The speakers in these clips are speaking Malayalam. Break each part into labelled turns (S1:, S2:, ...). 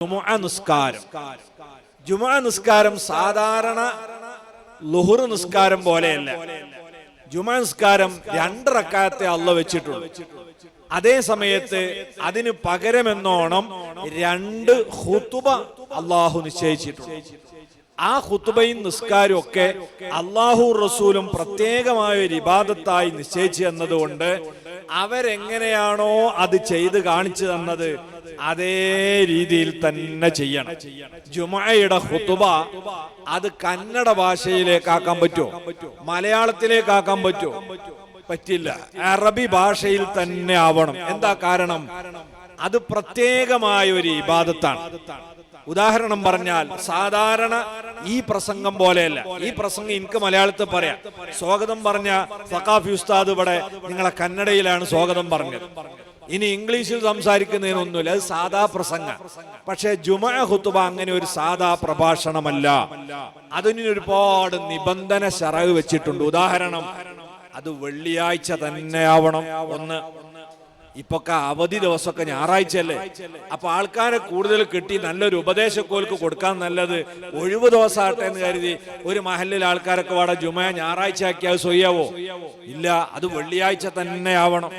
S1: ജുമുഅ നിസ്കാരം. ജുമുഅ നിസ്കാരം സാധാരണ ളുഹുർ നിസ്കാരം പോലെയല്ല. ജുമുഅ നിസ്കാരം 2 റക്അത്തെ അല്ലാഹു വെച്ചിട്ടുള്ളൂ. അതേ സമയത്ത് അതിന് പകരമെന്നോണം 2 ഖുതുബ അല്ലാഹു നിശ്ചയിച്ചിട്ടുണ്ട്. ആ ഖുതുബയും നിസ്കാരവും ഒക്കെ അല്ലാഹു റസൂലും പ്രത്യേകമായ ഒരു ഇബാദത്തായി നിശ്ചയിച്ചു എന്നതുകൊണ്ട് അവരെങ്ങനെയാണോ അത് ചെയ്ത് കാണിച്ചു തന്നത് അതേ രീതിയിൽ തന്നെ ചെയ്യണം. ജുമുഅയുടെ ഖുതുബ അത് കന്നഡ ഭാഷയിലേക്കാക്കാൻ പറ്റുമോ? മലയാളത്തിലേക്കാക്കാൻ പറ്റുമോ? പറ്റില്ല. അറബി ഭാഷയിൽ തന്നെ ആവണം. എന്താ കാരണം? അത് പ്രത്യേകമായ ഒരു ഇബാദത്താണ്. ഉദാഹരണം പറഞ്ഞാൽ സാധാരണ ഈ പ്രസംഗം പോലെയല്ല. ഈ പ്രസംഗം എനിക്ക് മലയാളത്തിൽ പറയാം. സ്വാഗതം പറഞ്ഞ സഖാഫി ഉസ്താദ് ഇവിടെ നിങ്ങളെ കന്നഡയിലാണ് സ്വാഗതം പറഞ്ഞത്. ഇനി ഇംഗ്ലീഷിൽ സംസാരിക്കുന്നതിനൊന്നുമില്ല, അത് സാധാ പ്രസംഗ. പക്ഷെ ജുമുഅ ഖുതുബ അങ്ങനെ ഒരു സാധാ പ്രഭാഷണമല്ല. അതിന് ഒരുപാട് നിബന്ധന ശറഅ് വെച്ചിട്ടുണ്ട്. ഉദാഹരണം, അത് വെള്ളിയാഴ്ച തന്നെ ആവണം. ഒന്ന്, ഇപ്പൊക്കെ അവധി ദിവസമൊക്കെ ഞായറാഴ്ചയല്ലേ. അപ്പൊ ആൾക്കാരെ കൂടുതൽ കിട്ടി നല്ലൊരു ഉപദേശക്കോൽക്ക് കൊടുക്കാൻ നല്ലത് ഒഴിവ് ദിവസമാട്ടെ എന്ന് കരുതി ഒരു മഹല്ലിൽ ആൾക്കാരൊക്കെ വാട ജുമുഅ ഞായറാഴ്ച ആക്കിയാൽ സ്വയ്യാവോ? ഇല്ല, അത് വെള്ളിയാഴ്ച തന്നെ ആവണം.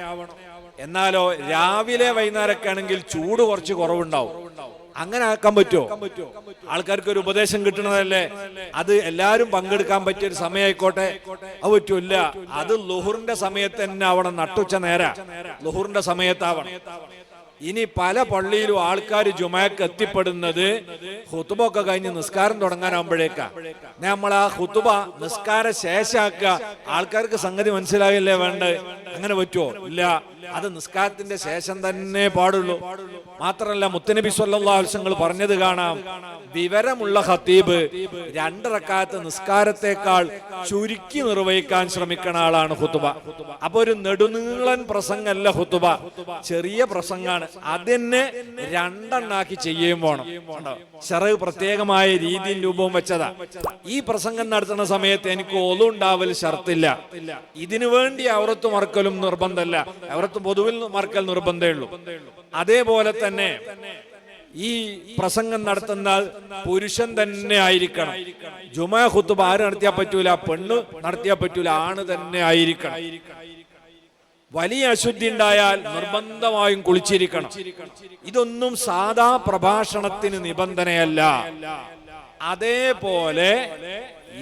S1: എന്നാലോ രാവിലെ വൈകുന്നേരമൊക്കെ ആണെങ്കിൽ ചൂട് കുറച്ച് കുറവുണ്ടാവും. അങ്ങനെ ആക്കാൻ പറ്റുമോ? ആൾക്കാർക്ക് ഒരു ഉപദേശം കിട്ടണതല്ലേ, അത് എല്ലാരും പങ്കെടുക്കാൻ പറ്റിയ ഒരു സമയമായിക്കോട്ടെ. അത് പറ്റൂല്ല. അത് ളുഹുറിന്റെ സമയത്ത് തന്നെ ആവണം. നട്ടുച്ച നേര ളുഹുറിന്റെ സമയത്താവണം. ഇനി പല പള്ളിയിലും ആൾക്കാർ ജുമുഅക്ക് എത്തിപ്പെടുന്നത് ഖുതുബ ഒക്കെ കഴിഞ്ഞ് നിസ്കാരം തുടങ്ങാനാകുമ്പോഴേക്കാ. നമ്മൾ ആ ഖുതുബ നിസ്കാര ശേഷാക്കുക. ആൾക്കാർക്ക് സംഗതി മനസ്സിലാകില്ലേ വേണ്ട? അങ്ങനെ പറ്റുമോ? ഇല്ല, അത് നിസ്കാരത്തിന്റെ ശേഷം തന്നെ പാടുള്ളൂ. മാത്രമല്ല, മുത്തനബി സ്വല്ലല്ലാഹു അലൈഹി വസല്ലം പറഞ്ഞത് കാണാം, വിവരമുള്ള ഖതീബ് 2 റക്അത്ത് നിസ്കാരത്തെക്കാൾ ചുരുക്കി നിർവഹിക്കാൻ ശ്രമിക്കുന്ന ആളാണ് ഖുതുബ. അപ്പൊ ഒരു നെടുനീളൻ പ്രസംഗമല്ല ഖുതുബ, ചെറിയ പ്രസംഗാണ്. അതിനെ 2 എണ്ണാക്കി ചെയ്യുകയും വേണം. ശറഅ് പ്രത്യേകമായ രീതിയിൽ രൂപവും വെച്ചതാ. ഈ പ്രസംഗം നടത്തുന്ന സമയത്ത് എനിക്ക് ഒളു ഉണ്ടാവൽ ഷർത്തില്ല. ഇതിനു വേണ്ടി ഔറത്ത് മറക്കലും നിർബന്ധമല്ല. ഔറത്ത് പൊതുവിൽ മറക്കൽ നിർബന്ധമേ ഉള്ളൂ. അതേപോലെ തന്നെ ഈ പ്രസംഗം നടത്തുന്ന പുരുഷൻ തന്നെ ആയിരിക്കണം. ജുമുഅ ഖുതുബ ആര് നടത്തിയാൽ പറ്റൂല, പെണ്ണ് നടത്തിയാൽ പറ്റൂല, ആണ് തന്നെ ആയിരിക്കണം. വലിയ അശുദ്ധി ഉണ്ടായാൽ നിർബന്ധമായും കുളിച്ചിരിക്കണം. ഇതൊന്നും സാധാ പ്രഭാഷണത്തിന് നിബന്ധനയല്ല. അതേപോലെ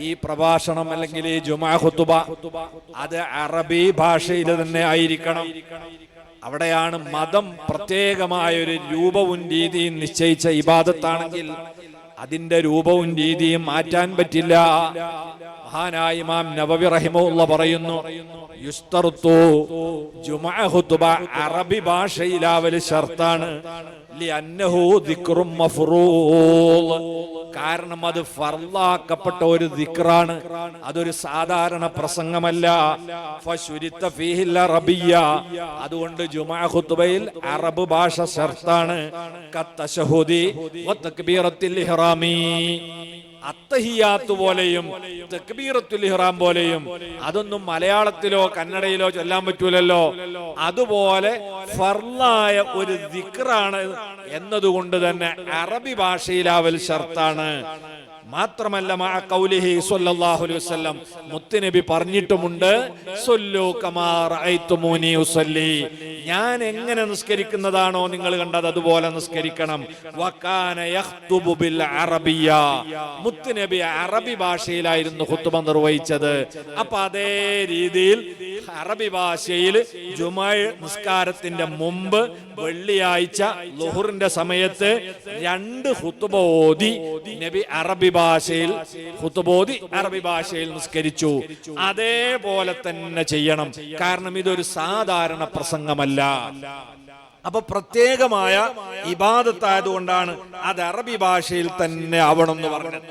S1: ഈ പ്രഭാഷണം അല്ലെങ്കിൽ ഈ ജുമുഅ ഖുതുബ അത് അറബി ഭാഷയിൽ തന്നെ ആയിരിക്കണം. അവിടെയാണ് മതം പ്രത്യേകമായ ഒരു രൂപവും രീതിയും നിശ്ചയിച്ച ഇബാദത്താണെങ്കിൽ അതിന്റെ രൂപവും രീതിയും മാറ്റാൻ പറ്റില്ല. മഹാനായ ഇമാം നവവി റഹിമഹുല്ലാഹ് പറയുന്നു, യുസ്തറുത്തു ജുമുഅ ഖുതുബ അറബി ഭാഷയിലാവൽ ശർത്താണ്. ലിഅന്നഹു ദിക്റും മഫ്റൂള്, കാരണം അത് ഫർളാക്കപ്പെട്ട ഒരു ദിക്റാണ്. അതൊരു സാധാരണ പ്രസംഗമല്ല. ഫശുരിത്ത ഫീഹിൽ അറബിയ്യ, അതുകൊണ്ട് ജുമുഅ ഖുതുബയിൽ അറബ് ഭാഷ ശർത്താണ്. കത്തശഹുദി വതക്ബീറത്തുൽ ഇഹ്റാമി, അത്തഹിയാത്ത് പോലെയും തക്ബീറത്തുൽ ഇഹ്റാം പോലെയും അതൊന്നും മലയാളത്തിലോ കന്നഡയിലോ ചൊല്ലാൻ പറ്റൂലല്ലോ. അതുപോലെ ഫർളായ ഒരു ദിക്റാണ് എന്നതുകൊണ്ട് തന്നെ അറബി ഭാഷയിലാവൽ ശർത്താണ്. മാത്രമല്ല, മഅ ഖൗലിഹി സ്വല്ലല്ലാഹു അലൈഹി വസല്ലം, മുത്തുനബി പറഞ്ഞിട്ടുമുണ്ട്, സല്ലു കമാ റഅയ്തുമൂനി ഉസല്ലി, ഞാൻ എങ്ങനെ നിസ്കരിക്കുന്നതാണോ നിങ്ങൾ കണ്ടത് അതുപോലെ നിസ്കരിക്കണം. വകാന യഖ്തുബു ബിൽ അറബിയ്യ, മുത്തുനബി അറബി ഭാഷയിലായിരുന്നു ഖുതുബ നിർവഹിച്ചത്. അപ്പൊ അതേ രീതിയിൽ അറബി ഭാഷയിൽ ജുമുഅ നിസ്കാരത്തിന്റെ മുമ്പ് വെള്ളിയാഴ്ച ളുഹുറിന്റെ സമയത്ത് 2 ഖുതുബ ഓതി നബി അറബി ഭാഷയിൽ ഖുതുബോദി അറബി ഭാഷയിൽ നിസ്കരിച്ചു. അതേപോലെ തന്നെ ചെയ്യണം. കാരണം ഇതൊരു സാധാരണ പ്രസംഗമല്ല. അപ്പൊ പ്രത്യേകമായ ഇബാദത്തായതുകൊണ്ടാണ് അത് അറബി ഭാഷയിൽ തന്നെ ആവണം എന്ന് പറഞ്ഞത്.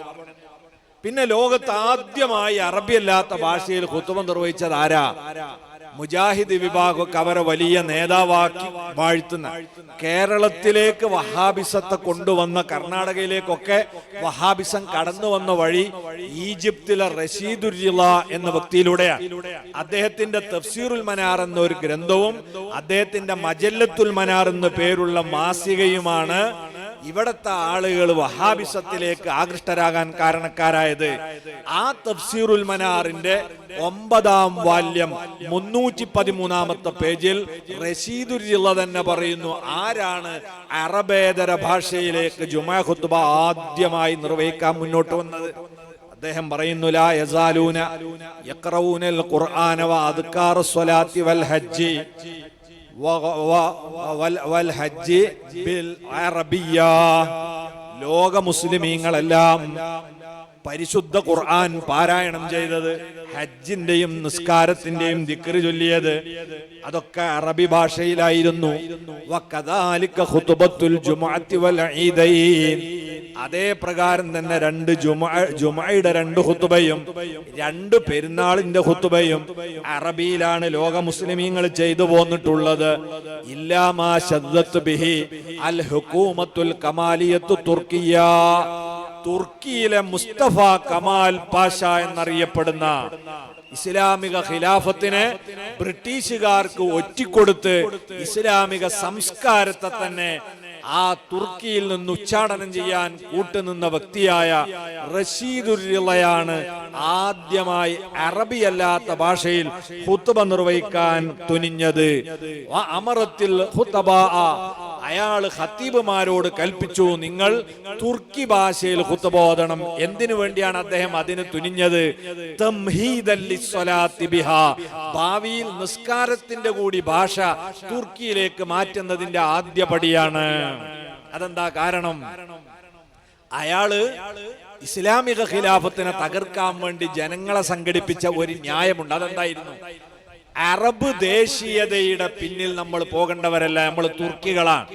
S1: പിന്നെ ലോകത്ത് ആദ്യമായി അറബിയല്ലാത്ത ഭാഷയിൽ ഖുതുബ നിർവഹിച്ചത് ആരാ? മുജാഹിദ് വിഭാഗമൊക്കെ അവരെ വലിയ നേതാവാക്കി വാഴ്ത്തുന്ന, കേരളത്തിലേക്ക് വഹാബിസത്തെ കൊണ്ടുവന്ന, കർണാടകയിലേക്കൊക്കെ വഹാബിസം കടന്നു വന്ന വഴി ഈജിപ്തിലെ റഷീദുർ എന്ന വ്യക്തിയിലൂടെയാണ്. അദ്ദേഹത്തിന്റെ തഫ്സീറുൽ മനാർ എന്ന ഒരു ഗ്രന്ഥവും അദ്ദേഹത്തിന്റെ മജല്ലത്തുൽ മനാർ എന്ന പേരുള്ള മാസികയുമാണ് ഇവിടത്തെ ആളുകൾ വഹാബിസത്തിലേക്ക് ആകൃഷ്ടരാകാൻ കാരണക്കാരായത് ആ തഫ്സീറുൽ മനാറിന്റെ 9-ാം വാല്യം 313-ാമത്തെ പേജിൽ റഷീദുർ റിള തന്നെ പറയുന്നു, ആരാണ് അറബേതര ഭാഷയിലേക്ക് ജുമാ ഖുത്ബ ആദ്യമായി നിർവഹിക്കാൻ മുന്നോട്ട് വന്നത്? അദ്ദേഹം പറയുന്നു, ലാ യസാലൂന യഖറഊനൽ ഖുർആന വ അദ്കാറസ് സ്വലാത്തി വൽ ഹജ്ജി വൽ ഹജ്ജി ബിൽ അറബിയ്യ. ലോക മുസ്ലിമീങ്ങളെല്ലാം പരിശുദ്ധ ഖുർആൻ പാരായണം ചെയ്തത്, ഹജ്ജിന്റെയും നിസ്കാരത്തിന്റെയും ദിക്റ് ചൊല്ലിയത് അതൊക്കെ അറബി ഭാഷയിലായിരുന്നു. വകദാലിക ഖുതുബത്തുൽ ജുമുഅത്തി വൽ ഈദൈൻ. അതേ പ്രകാരം തന്നെ ജുമുഅയുടെ 2 ഖുതുബയും 2 പെരുന്നാളിന്റെ ഖുതുബയും അറബിയിലാണ് ലോക മുസ്ലിമീങ്ങൾ ചെയ്തു പോന്നിട്ടുള്ളത്. ഇല്ലാ മാ ശദ്ദത്ത് ബിഹി അൽ ഹുകൂമത്തുൽ കമാലിയത്തു തുർക്കിയ. തുർക്കിയിലെ മുസ്തഫ കമാൽ പാഷ എന്നറിയപ്പെടുന്ന ഇസ്ലാമിക ഖിലാഫത്തിനെ ബ്രിട്ടീഷുകാർക്ക് ഒറ്റിക്കൊടുത്ത് ഇസ്ലാമിക സംസ്കാരത്തെ തന്നെ ആ തുർക്കിയിൽ നിന്ന് ഉച്ചാടനം ചെയ്യാൻ കൂട്ടുനിന്ന വ്യക്തിയായ റഷീദുർ റിളയാണ് ആദ്യമായി അറബിയല്ലാത്ത ഭാഷയിൽ ഖുത്ബ നിർവഹിക്കാൻ തുനിഞ്ഞത്. അമറത്തിൽ ഖുതബാ, അയാൾ ഖത്തീബുമാരോട് കൽപ്പിച്ചു, നിങ്ങൾ തുർക്കി ഭാഷയിൽ ഖുത്ബ ഓതണം. എന്തിനു വേണ്ടിയാണ് അദ്ദേഹം അതിന് തുനിഞ്ഞത്? തംഹീദൻ ലിസ്സലാത്തി ബിഹാ. ഭാവിയിൽ നിസ്കാരത്തിന്റെ കൂടി ഭാഷ തുർക്കിയിലേക്ക് മാറ്റുന്നതിന്റെ ആദ്യ പടിയാണ്. അതെന്താ കാരണം? അയാള് ഇസ്ലാമിക ഖിലാഫത്തിനെ തകർക്കാൻ വേണ്ടി ജനങ്ങളെ സംഘടിപ്പിച്ച ഒരു ന്യായമുണ്ട്. അതെന്തായിരുന്നു? അറബ് ദേശീയതയുടെ പിന്നിൽ നമ്മൾ പോകേണ്ടവരല്ല, നമ്മൾ തുർക്കികളാണ്.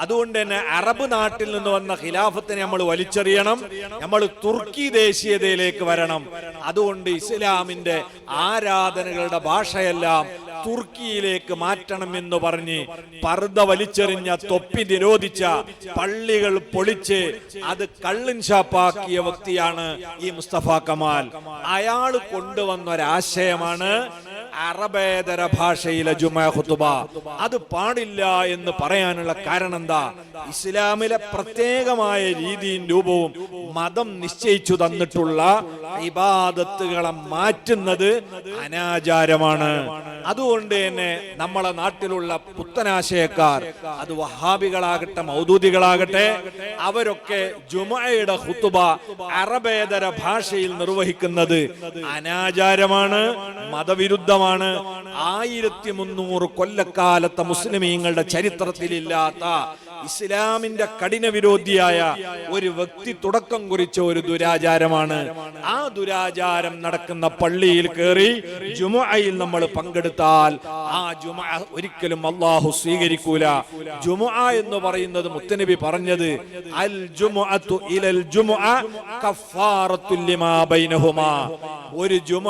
S1: അതുകൊണ്ട് തന്നെ അറബ് നാട്ടിൽ നിന്ന് വന്ന ഖിലാഫത്തിനെ നമ്മൾ വലിച്ചെറിയണം, നമ്മൾ തുർക്കി ദേശീയതയിലേക്ക് വരണം. അതുകൊണ്ട് ഇസ്ലാമിന്റെ ആരാധനകളുടെ ഭാഷയെല്ലാം തുർക്കിയിലേക്ക് മാറ്റണം എന്ന് പറഞ്ഞ് പർദ്ദ വലിച്ചെറിഞ്ഞ, തൊപ്പി നിരോധിച്ച, പള്ളികൾ പൊളിച്ച് അത് കള്ളിൻ ഷാപ്പാക്കിയ വ്യക്തിയാണ് ഈ മുസ്തഫ കമാൽ. അയാൾ കൊണ്ടുവന്നൊരാശയമാണ് അറബേതര ഭാഷയിലെ ജുമാ ഖുതുബ. അത് പാടില്ല എന്ന് പറയാനുള്ള കാരണം എന്താ? ഇസ്ലാമിലെ പ്രത്യേകമായ രീതിയും രൂപവും മതം നിശ്ചയിച്ചു തന്നിട്ടുള്ള ഇബാദത്തുകളെ മാറ്റുന്നത് അനാചാരമാണ്. അതുകൊണ്ട് തന്നെ നമ്മളെ നാട്ടിലുള്ള പുത്തനാശയക്കാർ, അത് വഹാബികളാകട്ടെ മൗദൂദികളാകട്ടെ, അവരൊക്കെ ജുമുഅയുടെ ഖുതുബ അറബേതര ഭാഷയിൽ നിർവഹിക്കുന്നത് അനാചാരമാണ്, മതവിരുദ്ധമാണ്. 1300 കൊല്ലക്കാലത്തെ മുസ്ലിമീങ്ങളുടെ ചരിത്രത്തിലില്ലാത്ത ഇസ്ലാമിന്റെ കഠിന വിരോധിയായ ഒരു വ്യക്തി തുടക്കം കുറിച്ച ഒരു ദുരാചാരമാണ്. ആ ദുരാചാരം നടക്കുന്ന പള്ളിയിൽ കയറി ജുമുഅയിൽ നമ്മൾ പങ്കെടുത്താൽ ആ ജുമുഅ ഒരിക്കലും അല്ലാഹു സ്വീകരിക്കൂല. ജുമുഅ എന്ന് പറയുന്നത് മുത്തനബി പറഞ്ഞത് അൽ ജുമുഅതു ഇലൽ ജുമുഅ കഫാറത്തുൽ ലിമാ ബൈനഹുമാ. ഒരു ജുമുഅ